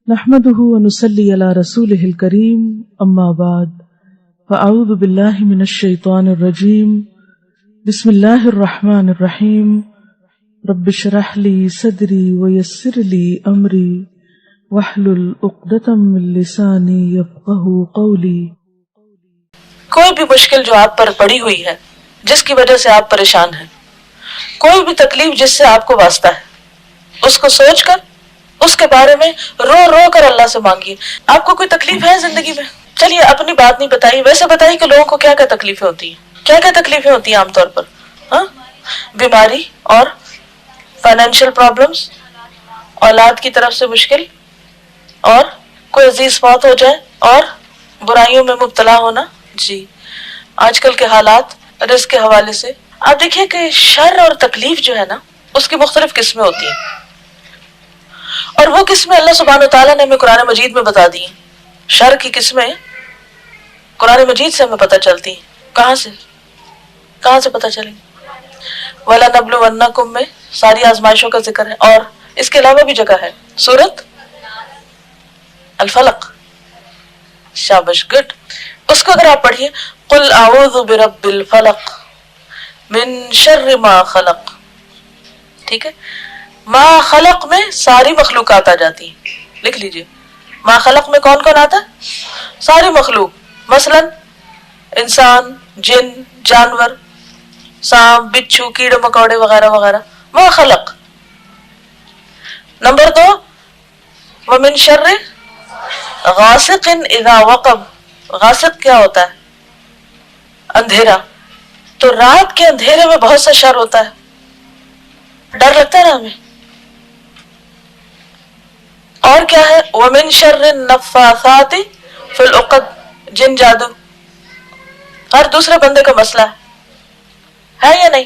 نحمده ونصلي على رسوله الكريم اما بعد فاعوذ بالله من الشيطان الرجيم بسم الله الرحمن الرحيم رب اشرح لي صدري ويسر لي امري واحلل عقدة من لساني يفقهوا قولي۔ کوئی بھی مشکل جو آپ پر پڑی ہوئی ہے، جس کی وجہ سے آپ پریشان ہیں، کوئی بھی تکلیف جس سے آپ کو واسطہ ہے، اس کو سوچ کر اس کے بارے میں رو رو کر اللہ سے مانگیے۔ آپ کو کوئی تکلیف ہے زندگی میں؟ چلیے اپنی بات نہیں بتائیے، ویسے بتائیے کہ لوگوں کو کیا کیا تکلیفیں ہوتی ہیں، کیا کیا تکلیفیں ہوتی ہیں عام طور پر؟ بیماری اور فائنینشیل پرابلمز، اولاد کی طرف سے مشکل، اور کوئی عزیز فوت ہو جائے، اور برائیوں میں مبتلا ہونا۔ جی آج کل کے حالات رزق کے حوالے سے آپ دیکھیے کہ شر اور تکلیف جو ہے نا، اس کی مختلف قسمیں ہوتی ہیں، اور وہ قسمیں اللہ سبحانہ وتعالیٰ نے ہمیں قرآن مجید میں بتا دی ہیں۔ شر کی قسمیں قرآن مجید سے ہمیں پتہ چلتی ہیں۔ کہاں سے پتہ چلیں؟ وَلَنَبْلُوَنَّكُمْ میں ساری آزمائشوں کا ذکر ہے، اور اس کے علاوہ بھی جگہ ہے سورۃ الفلق۔ شاباش، گڈ۔ اس کو اگر آپ پڑھیے، قُلْ أَعُوذُ بِرَبِّ الْفَلَقِ مِن شَرِّ مَا خَلَقَ، ٹھیک ہے؟ ما خلق میں ساری مخلوقات آ جاتی ہیں، لکھ لیجئے۔ ما خلق میں کون کون آتا ہے؟ ساری مخلوق، مثلا انسان، جن، جانور، سانپ، بچھو، کیڑے مکوڑے وغیرہ وغیرہ، ما خلق۔ نمبر 2، ومن شر غاسق اذا وقب۔ غاسق کیا ہوتا ہے؟ اندھیرا۔ تو رات کے اندھیرے میں بہت سا شر ہوتا ہے، ڈر لگتا ہے نا ہمیں۔ اور کیا ہے؟ ومن شر النفاثات فی العقد، جن جادو، ہر دوسرے بندے کا مسئلہ ہے یا نہیں؟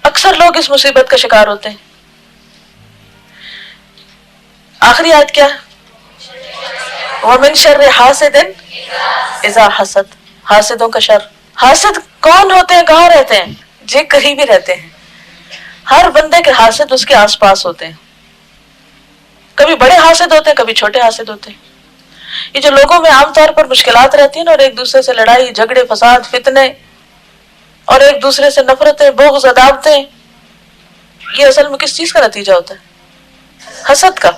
اکثر لوگ اس مصیبت کا شکار ہوتے ہیں۔ آخری آیت کیا ہے؟ ومن شر حاسد اذا حسد، حاسدوں کا شر۔ حاسد کون ہوتے ہیں، کہاں رہتے ہیں؟ جی قریبی رہتے ہیں۔ ہر بندے کے حاسد اس کے آس پاس ہوتے ہیں، کبھی بڑے حاسد ہوتے ہیں، کبھی چھوٹے حاسد ہوتے ہیں۔ یہ جو لوگوں میں عام طور پر مشکلات رہتی ہیں نا، اور ایک دوسرے سے لڑائی جھگڑے فساد فتنے، اور ایک دوسرے سے نفرتیں بغض عداوتیں، یہ اصل میں کس چیز کا نتیجہ ہوتا ہے؟ حسد کا۔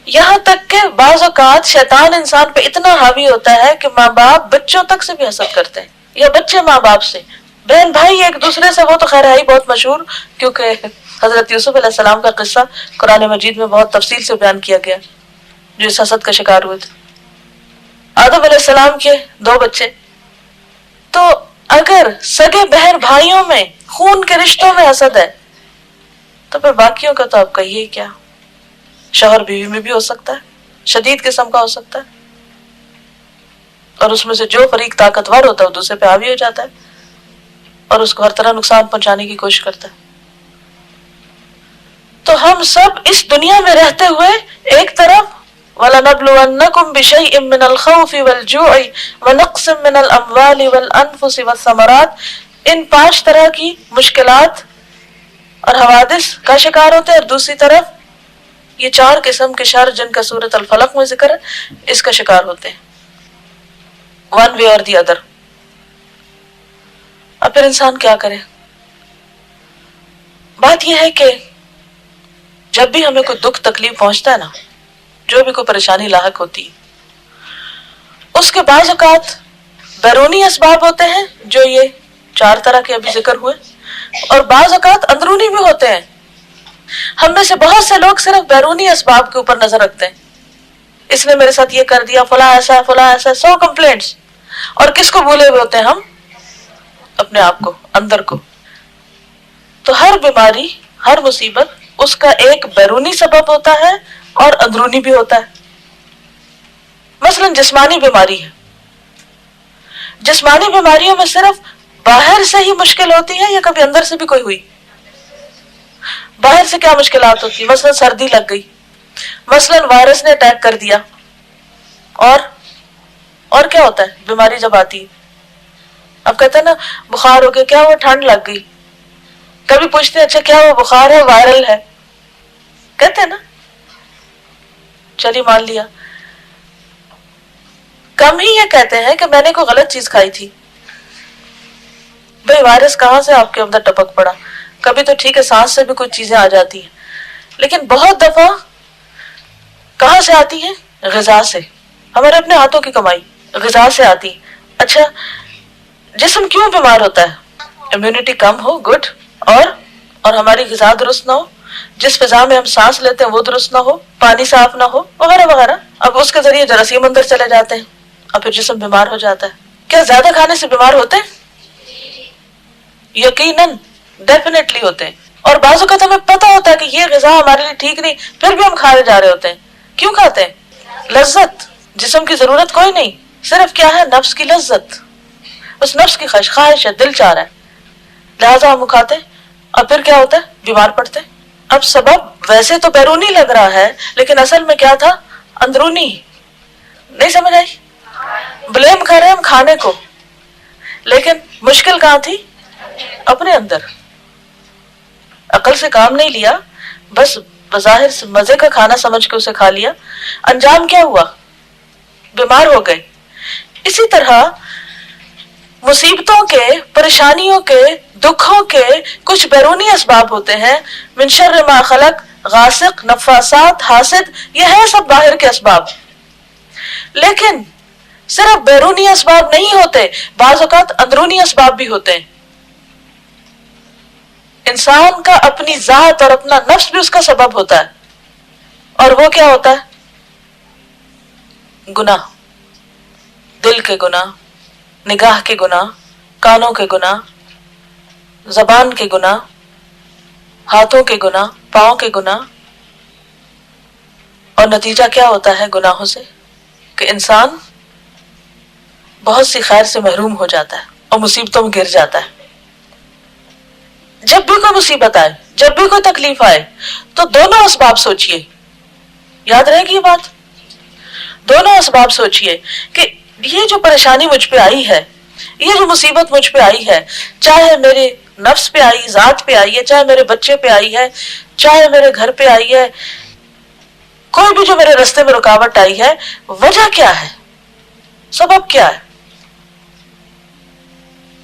یہاں تک کہ بعض اوقات شیطان انسان پہ اتنا حاوی ہوتا ہے کہ ماں باپ بچوں تک سے بھی حسد کرتے ہیں، یا بچے ماں باپ سے، بہن بھائی ایک دوسرے سے۔ وہ تو خیر ہے ہی بہت مشہور، کیونکہ حضرت یوسف علیہ السلام کا قصہ قرآن مجید میں بہت تفصیل سے بیان کیا گیا، جو اس حسد کا شکار ہوئے تھے۔ آدم علیہ السلام کے 2 بچے، تو اگر سگے بہن بھائیوں میں، خون کے رشتوں میں حسد ہے، تو پھر باقیوں کا تو آپ کہیے کیا؟ شوہر بیوی میں بھی ہو سکتا ہے، شدید قسم کا ہو سکتا ہے، اور اس میں سے جو فریق طاقتور ہوتا ہے وہ دوسرے پہ حاوی ہو جاتا ہے اور اس کو ہر طرح نقصان پہنچانے کی کوشش کرتا ہے۔ تو ہم سب اس دنیا میں رہتے ہوئے ایک طرف وَلَنَبْلُوَنَّكُمْ بِشَيْءٍ مِّنَ الْخَوْفِ وَالْجُوعِ وَنَقْصٍ مِّنَ الْأَمْوَالِ وَالْأَنفُسِ وَالثَّمَرَاتِ، ان 5 طرح کی مشکلات اور حوادث کا شکار ہوتے ہیں، اور دوسری طرف یہ 4 قسم کے شر جن کا سورۃ الفلق میں ذکر ہے، اس کا شکار ہوتے ہیں، ون وے اور دی ادر۔ اب پھر انسان کیا کرے؟ بات یہ ہے کہ جب بھی ہمیں کوئی دکھ تکلیف پہنچتا ہے نا، جو بھی کوئی پریشانی لاحق ہوتی ہے، اس کے بعض اوقات بیرونی اسباب ہوتے ہیں جو یہ 4 طرح کے ابھی ذکر ہوئے، اور بعض اوقات اندرونی بھی ہوتے ہیں۔ ہم میں سے بہت سے لوگ صرف بیرونی اسباب کے اوپر نظر رکھتے ہیں، اس نے میرے ساتھ یہ کر دیا، فلاں ایسا ہے، فلاں ایسا ہے، 100 کمپلینٹس، اور کس کو بھولے ہوئے ہوتے ہیں ہم؟ اپنے آپ کو، اندر کو۔ تو ہر بیماری، ہر مصیبت، اس کا ایک بیرونی سبب ہوتا ہے اور اندرونی بھی ہوتا ہے۔ مثلا جسمانی بیماری ہے، جسمانی بیماریوں میں صرف باہر سے ہی مشکل ہوتی ہے یا کبھی اندر سے بھی کوئی ہوئی؟ باہر سے کیا مشکلات ہوتی؟ مثلا سردی لگ گئی، مثلا وائرس نے اٹیک کر دیا، اور کیا ہوتا ہے بیماری جب آتی ہے؟ اب کہتے ہیں نا بخار ہو گیا، کیا وہ ٹھنڈ لگ گئی؟ کبھی پوچھتے ہیں اچھا کیا وہ بخار ہے، وائرل ہے؟ کہتے ہیں نا چلیے مان لیا. کم ہی یہ کہتے ہیں کہ میں نے کوئی غلط چیز کھائی تھی. بھئی وائرس کہاں سے آپ کے اندر ٹپک پڑا؟ کبھی تو ٹھیک ہے سانس سے بھی کچھ چیزیں آ جاتی ہیں، لیکن بہت دفعہ کہاں سے آتی ہیں؟ غذا سے. ہمارے اپنے ہاتھوں کی کمائی غذا سے آتی. اچھا جسم کیوں بیمار ہوتا ہے؟ امیونٹی کم ہو، گڈ، اور ہماری غذا درست نہ ہو، جس فضا میں ہم سانس لیتے ہیں وہ درست نہ ہو، پانی صاف نہ ہو، وغیرہ وغیرہ. اب اس کے ذریعے جراثیم اندر چلے جاتے ہیں اور پھر جسم بیمار ہو جاتا ہے. کیا زیادہ کھانے سے بیمار ہوتے ہیں؟ یقیناً، ڈیفینیٹلی ہوتے ہیں. اور بعض اوقات ہمیں پتہ ہوتا ہے کہ یہ غذا ہمارے لیے ٹھیک نہیں، پھر بھی ہم کھائے جا رہے ہوتے ہیں. کیوں کھاتے ہیں؟ لذت. جسم کی ضرورت کوئی نہیں، صرف کیا ہے؟ نفس کی لذت. اس نفس کی خواہش ہے، دل چاہ رہا ہے، لہٰذا ہم کھاتے ہیں اور پھر کیا ہوتا ہے؟ بیمار پڑتے ہیں. اب سبب ویسے تو بیرونی لگ رہا ہے، لیکن اصل میں کیا تھا؟ اندرونی. نہیں سمجھ آئی؟ بلیم کر رہے ہیں ہم کھانے کو، لیکن مشکل کہاں تھی؟ اپنے اندر. عقل سے کام نہیں لیا، بس بظاہر مزے کا کھانا سمجھ کے اسے کھا لیا. انجام کیا ہوا؟ بیمار ہو گئے. اسی طرح مصیبتوں کے، پریشانیوں کے، دکھوں کے کچھ بیرونی اسباب ہوتے ہیں. من شر ما خلق، غاسق، نفاسات، حاسد، یہ ہے سب باہر کے اسباب. لیکن صرف بیرونی اسباب نہیں ہوتے، بعض اوقات اندرونی اسباب بھی ہوتے ہیں. انسان کا اپنی ذات اور اپنا نفس بھی اس کا سبب ہوتا ہے. اور وہ کیا ہوتا ہے؟ گناہ. دل کے گناہ، نگاہ کے گناہ، کانوں کے گناہ، زبان کے گناہ، ہاتھوں کے گناہ، پاؤں کے گناہ. اور نتیجہ کیا ہوتا ہے گناہوں سے؟ کہ انسان بہت سی خیر سے محروم ہو جاتا ہے اور مصیبتوں میں گر جاتا ہے. جب بھی کوئی مصیبت آئے، جب بھی کوئی تکلیف آئے، تو دونوں اسباب سوچئے. یاد رہے گی یہ بات؟ دونوں اسباب سوچئے کہ یہ جو پریشانی مجھ پہ آئی ہے، یہ جو مصیبت مجھ پہ آئی ہے، چاہے میرے نفس پہ آئی، ذات پہ آئی ہے، چاہے میرے بچے پہ آئی ہے، چاہے میرے گھر پہ آئی ہے، کوئی بھی جو میرے راستے میں رکاوٹ آئی ہے، وجہ کیا ہے؟ سبب کیا ہے؟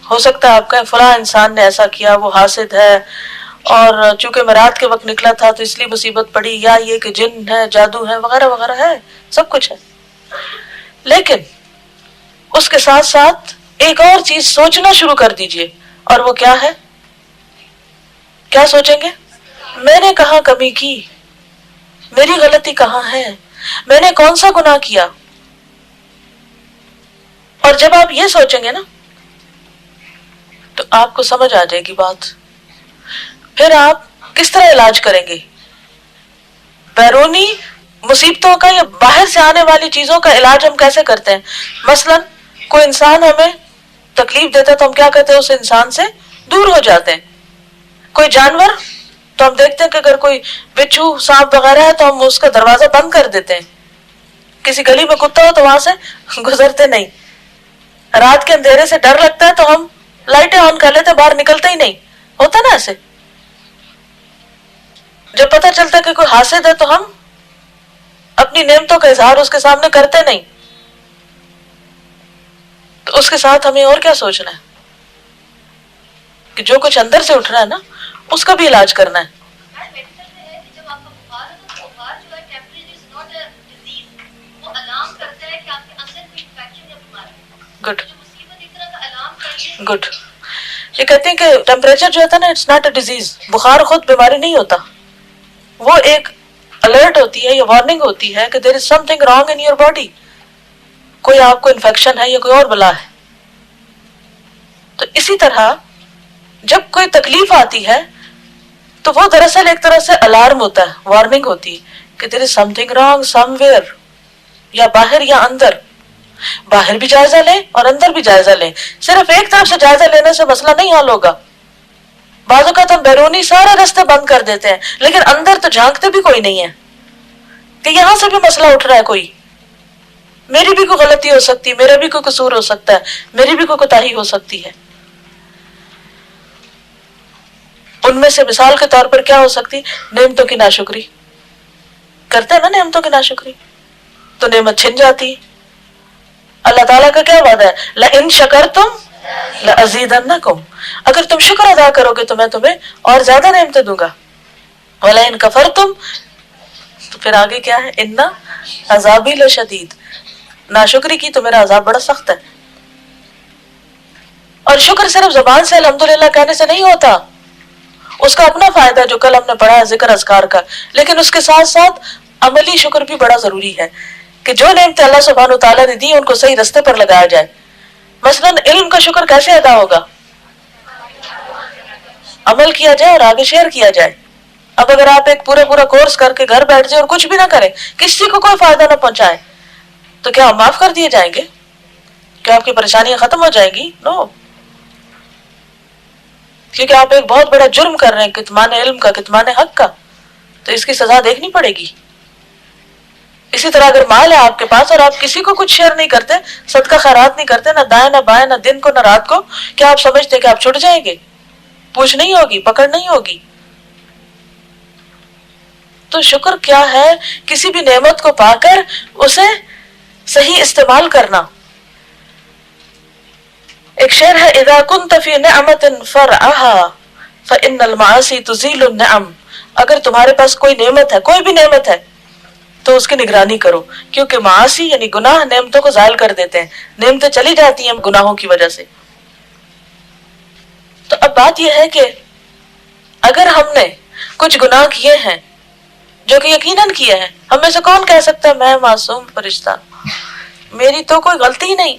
ہو سکتا ہے آپ کہیں فلاں انسان نے ایسا کیا، وہ حاسد ہے، اور چونکہ میں رات کے وقت نکلا تھا تو اس لیے مصیبت پڑی، یا یہ کہ جن ہے، جادو ہے، وغیرہ وغیرہ ہے، سب کچھ ہے. لیکن اس کے ساتھ ساتھ ایک اور چیز سوچنا شروع کر دیجئے، اور وہ کیا ہے؟ کیا سوچیں گے؟ میں نے کہاں کمی کی؟ میری غلطی کہاں ہے؟ میں نے کون سا گناہ کیا؟ اور جب آپ یہ سوچیں گے نا تو آپ کو سمجھ آ جائے گی بات. پھر آپ کس طرح علاج کریں گے؟ بیرونی مصیبتوں کا یا باہر سے آنے والی چیزوں کا علاج ہم کیسے کرتے ہیں؟ مثلا کوئی انسان ہمیں تکلیف دیتا ہے تو ہم کیا کرتے ہیں؟ اس انسان سے دور ہو جاتے ہیں. کوئی جانور تو ہم دیکھتے ہیں کہ اگر کوئی بچھو، سانپ وغیرہ ہے تو ہم اس کا دروازہ بند کر دیتے ہیں. کسی گلی میں کتا ہو تو وہاں سے گزرتے نہیں. رات کے اندھیرے سے ڈر لگتا ہے تو ہم لائٹیں آن کر لیتے، باہر نکلتے ہی نہیں. ہوتا نا ایسے؟ جب پتہ چلتا ہے کہ کوئی حاسد ہے تو ہم اپنی نعمتوں کا اظہار اس کے سامنے کرتے نہیں. تو اس کے ساتھ ہمیں اور کیا سوچنا ہے کہ جو کچھ اندر سے اٹھ رہا ہے نا اس کا بھی علاج کرنا ہے. Good good. یہ کہتے ہیں کہ ٹیمپریچر جو ہوتا ہے نا، اٹس ناٹ اے ڈیزیز. بخار خود بیماری نہیں ہوتا، وہ ایک الرٹ ہوتی ہے یا وارننگ ہوتی ہے کہ there is something wrong in your body. کوئی آپ کو انفیکشن ہے یا کوئی اور بلا ہے. تو اسی طرح جب کوئی تکلیف آتی ہے تو وہ دراصل ایک طرح سے الارم ہوتا ہے، وارننگ ہوتی ہے کہ there is something wrong somewhere, یا باہر یا اندر. باہر بھی جائزہ لیں اور اندر بھی جائزہ لیں. صرف ایک طرف سے جائزہ لینے سے مسئلہ نہیں حل ہوگا. بعض اوقات ہم بیرونی سارے راستے بند کر دیتے ہیں، لیکن اندر تو جھانکتے بھی کوئی نہیں ہے کہ یہاں سے بھی مسئلہ اٹھ رہا ہے. کوئی میری بھی کوئی غلطی ہو سکتی ہے، میرا بھی کوئی قصور ہو سکتا ہے، میری بھی کوئی کوتاہی ہو سکتی ہے. ان میں سے مثال کے طور پر کیا ہو سکتی؟ نعمتوں کی ناشکری. کرتے ہیں نا نعمتوں کی ناشکری تو نعمت چھن جاتی. اللہ تعالیٰ کا کیا وعدہ ہے؟ لَإِن شَكَرْتُمْ لَأَزِيدَنَّكُمْ، اگر تم شکر ادا کرو گے تو میں تمہیں اور زیادہ نعمتیں دوں گا. وَلَئِن كَفَرْتُمْ، تو پھر آگے کیا ہے؟ اِنَّ عَذَابِي لَشَدِيدٌ، ناشکری کی تو میرا عذاب بڑا سخت ہے. اور شکر صرف زبان سے الحمدللہ کہنے سے نہیں ہوتا، اس کا اپنا فائدہ جو کل ہم نے پڑھا ہے ذکر اذکار کا، لیکن اس کے ساتھ ساتھ عملی شکر بھی بڑا ضروری ہے کہ جو نعمتیں اللہ سبحانہ وتعالیٰ نے دی ان کو صحیح رستے پر لگایا جائے. مثلا علم کا شکر کیسے ادا ہوگا؟ عمل کیا جائے اور آگے شیئر کیا جائے. اب اگر آپ ایک پورا کورس کر کے گھر بیٹھ جائیں اور کچھ بھی نہ کریں، کسی کو کوئی فائدہ نہ پہنچائے، تو کیا آپ معاف کر دیے جائیں گے؟ کیا آپ کی پریشانیاں ختم ہو جائیں گی؟ نو، کیونکہ آپ ایک بہت بڑا جرم کر رہے ہیں، کتمان علم کا، کتمان حق کا، تو اس کی سزا دیکھنی پڑے گی. اسی طرح اگر مال ہے آپ کے پاس اور آپ کسی کو کچھ شیئر نہیں کرتے، صدقہ خیرات نہیں کرتے، نہ دائیں نہ بائیں، نہ دن کو نہ رات کو، کیا آپ سمجھتے کہ آپ چھٹ جائیں گے؟ پوچھ نہیں ہوگی، پکڑ نہیں ہوگی. تو شکر کیا ہے؟ کسی بھی نعمت کو پا کر اسے صحیح استعمال کرنا. ایک شعر ہے، اذا كنت في نعمة فرعها فإن المعاصي تزيل النعم، اگر تمہارے پاس کوئی نعمت ہے، کوئی بھی نعمت ہے، تو اس کی نگرانی کرو، کیونکہ معاصی یعنی گناہ نعمتوں کو زائل کر دیتے ہیں، نعمتیں چلی جاتی ہیں گناہوں کی وجہ سے. تو اب بات یہ ہے کہ اگر ہم نے کچھ گناہ کیے ہیں جو کہ یقیناً کیے ہیں، ہم میں سے کون کہہ سکتا ہے میں معصوم فرشتہ، میری تو کوئی غلطی نہیں،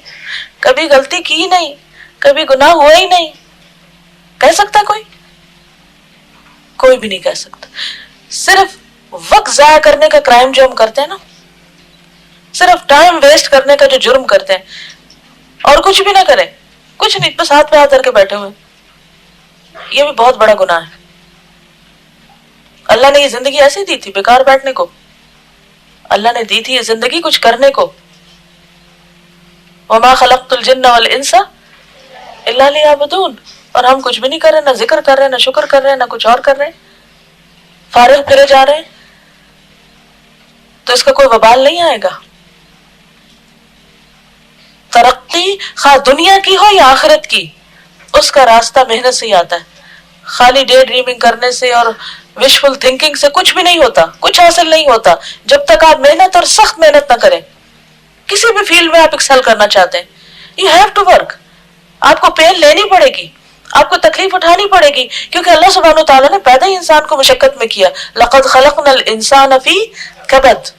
کبھی غلطی کی نہیں، کبھی گناہ ہوا ہی نہیں، کہہ سکتا کوئی؟ کوئی بھی نہیں کہہ سکتا. صرف وقت ضائع کرنے کا کرائم جو ہم کرتے ہیں نا، صرف ٹائم ویسٹ کرنے کا جو جرم کرتے ہیں اور کچھ بھی نہ کریں، کچھ نہیں، بس ہاتھ پہ ہاتھ دھر کے بیٹھے ہوئے، یہ بھی بہت بڑا گناہ ہے. اللہ نے یہ زندگی ایسے دی تھی بیکار بیٹھنے کو؟ اللہ نے دی تھی یہ زندگی کچھ کرنے کو. وَمَا خَلَقْتُ الْجِنَّ وَالْإِنسَ إِلَّا لِيَعْبُدُونَ، اور ہم کچھ بھی نہیں کر رہے، نہ ذکر کر رہے، نہ شکر کر رہے، نہ کچھ اور کر رہے، فارغ پھرے جا رہے ہیں، تو اس کا کوئی وبال نہیں آئے گا. ترقی خواہ دنیا کی ہو یا آخرت کی، اس کا راستہ محنت سے ہی آتا ہے. خالی ڈے ڈریمنگ کرنے سے اور وشفل تھنکنگ سے کچھ بھی نہیں ہوتا، کچھ حاصل نہیں ہوتا جب تک آپ محنت اور سخت محنت نہ کریں. کسی بھی فیلڈ میں آپ ایکسل کرنا چاہتے ہیں، یو ہیو ٹو ورک. آپ کو پین لینی پڑے گی، آپ کو تکلیف اٹھانی پڑے گی، کیونکہ اللہ سبحانہ وتعالیٰ نے پیدا ہی انسان کو مشقت میں کیا. لَقَدْ خَلَقْنَا الْإِنسَانَ فِي كَبَدٍ.